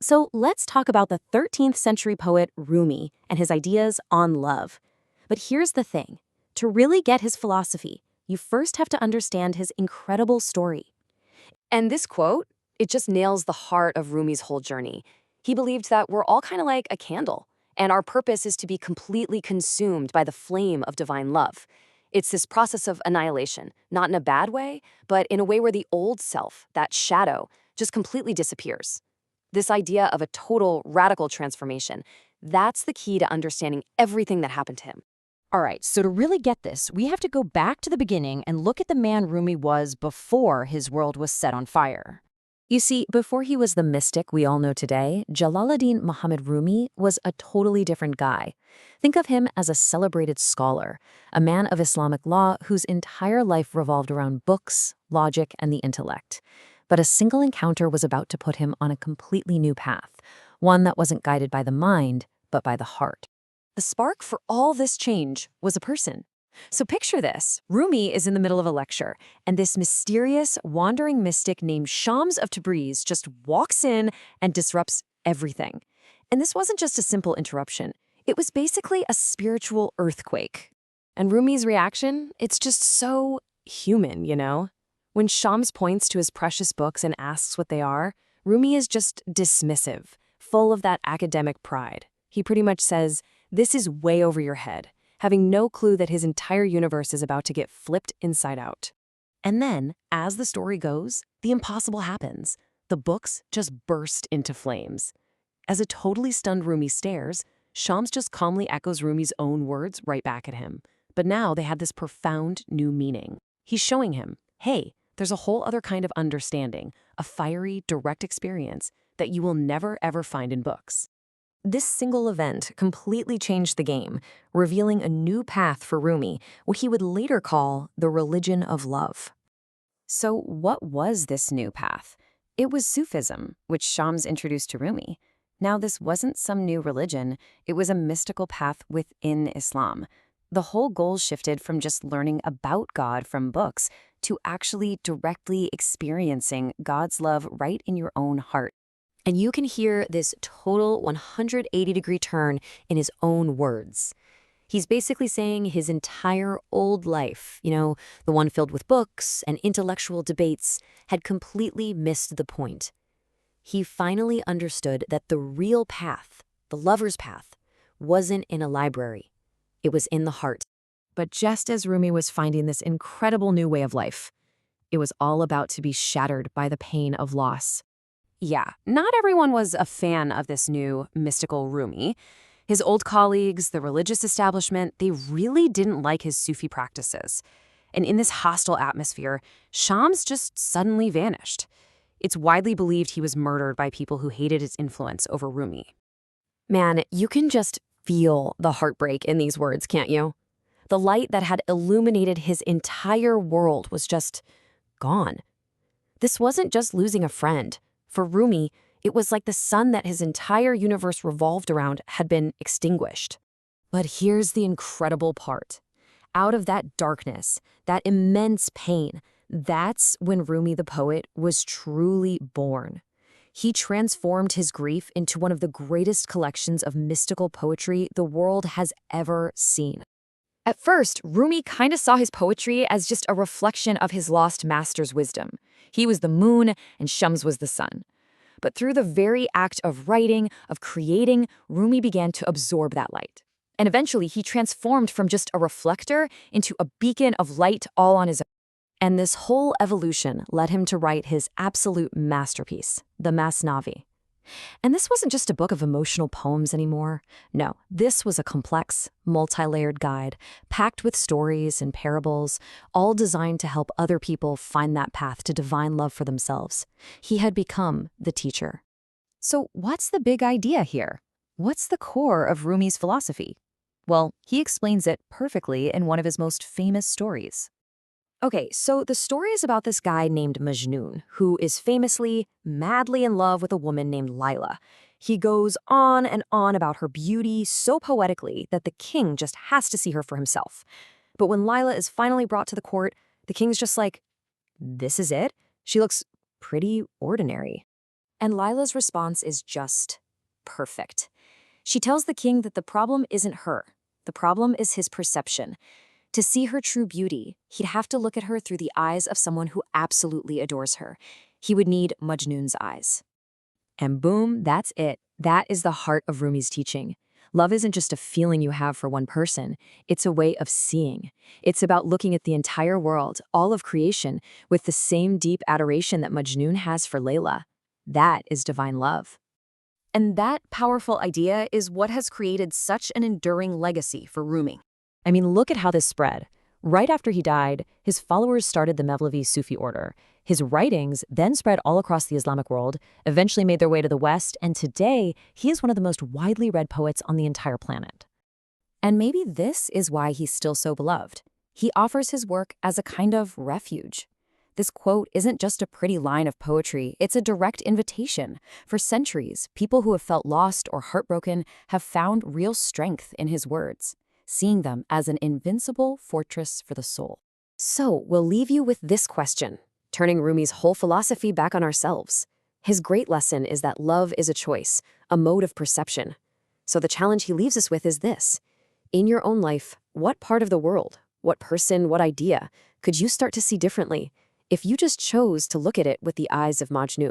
So let's talk about the 13th century poet Rumi and his ideas on love. But here's the thing. To really get his philosophy, you first have to understand his incredible story. And this quote, it just nails the heart of Rumi's whole journey. He believed that we're all kind of like a candle, and our purpose is to be completely consumed by the flame of divine love. It's this process of annihilation, not in a bad way, but in a way where the old self, that shadow, just completely disappears. This idea of a total, radical transformation, that's the key to understanding everything that happened to him. All right, so to really get this, we have to go back to the beginning and look at the man Rumi was before his world was set on fire. You see, before he was the mystic we all know today, Jalaluddin Muhammad Rumi was a totally different guy. Think of him as a celebrated scholar, a man of Islamic law whose entire life revolved around books, logic, and the intellect. But a single encounter was about to put him on a completely new path, one that wasn't guided by the mind, but by the heart. The spark for all this change was a person. So picture this. Rumi is in the middle of a lecture, and this mysterious, wandering mystic named Shams of Tabriz just walks in and disrupts everything. And this wasn't just a simple interruption. It was basically a spiritual earthquake. And Rumi's reaction? It's just so human, you know? When Shams points to his precious books and asks what they are, Rumi is just dismissive, full of that academic pride. He pretty much says, "This is way over your head," having no clue that his entire universe is about to get flipped inside out. And then, as the story goes, the impossible happens. The books just burst into flames. As a totally stunned Rumi stares, Shams just calmly echoes Rumi's own words right back at him. But now they had this profound new meaning. He's showing him, hey, there's a whole other kind of understanding, a fiery, direct experience that you will never ever find in books. This single event completely changed the game, revealing a new path for Rumi, what he would later call the religion of love. So what was this new path? It was Sufism, which Shams introduced to Rumi. Now, this wasn't some new religion, it was a mystical path within Islam. The whole goal shifted from just learning about God from books to actually directly experiencing God's love right in your own heart. And you can hear this total 180-degree turn in his own words. He's basically saying his entire old life, the one filled with books and intellectual debates, had completely missed the point. He finally understood that the real path, the lover's path, wasn't in a library. It was in the heart. But just as Rumi was finding this incredible new way of life, it was all about to be shattered by the pain of loss. Yeah, not everyone was a fan of this new mystical Rumi. His old colleagues, the religious establishment, they really didn't like his Sufi practices. And in this hostile atmosphere, Shams just suddenly vanished. It's widely believed he was murdered by people who hated his influence over Rumi. Man, you can just feel the heartbreak in these words, can't you? The light that had illuminated his entire world was just gone. This wasn't just losing a friend. For Rumi, it was like the sun that his entire universe revolved around had been extinguished. But here's the incredible part. Out of that darkness, that immense pain, that's when Rumi the poet was truly born. He transformed his grief into one of the greatest collections of mystical poetry the world has ever seen. At first, Rumi kind of saw his poetry as just a reflection of his lost master's wisdom. He was the moon and Shams was the sun. But through the very act of writing, of creating, Rumi began to absorb that light. And eventually, he transformed from just a reflector into a beacon of light all on his own. And this whole evolution led him to write his absolute masterpiece, the Masnavi. And this wasn't just a book of emotional poems anymore. No, this was a complex, multi-layered guide, packed with stories and parables, all designed to help other people find that path to divine love for themselves. He had become the teacher. So what's the big idea here? What's the core of Rumi's philosophy? Well, he explains it perfectly in one of his most famous stories. Okay, so the story is about this guy named Majnun, who is famously madly in love with a woman named Layla. He goes on and on about her beauty so poetically that the king just has to see her for himself. But when Layla is finally brought to the court, the king's just like, this is it? She looks pretty ordinary. And Lila's response is just perfect. She tells the king that the problem isn't her. The problem is his perception. To see her true beauty, he'd have to look at her through the eyes of someone who absolutely adores her. He would need Majnun's eyes. And boom, that's it. That is the heart of Rumi's teaching. Love isn't just a feeling you have for one person. It's a way of seeing. It's about looking at the entire world, all of creation, with the same deep adoration that Majnun has for Layla. That is divine love. And that powerful idea is what has created such an enduring legacy for Rumi. I mean, look at how this spread. Right after he died, his followers started the Mevlevi Sufi order. His writings then spread all across the Islamic world, eventually made their way to the West, and today he is one of the most widely read poets on the entire planet. And maybe this is why he's still so beloved. He offers his work as a kind of refuge. This quote isn't just a pretty line of poetry, it's a direct invitation. For centuries, people who have felt lost or heartbroken have found real strength in his words, seeing them as an invincible fortress for the soul. So, we'll leave you with this question, turning Rumi's whole philosophy back on ourselves. His great lesson is that love is a choice, a mode of perception. So the challenge he leaves us with is this. In your own life, what part of the world, what person, what idea could you start to see differently if you just chose to look at it with the eyes of Majnun?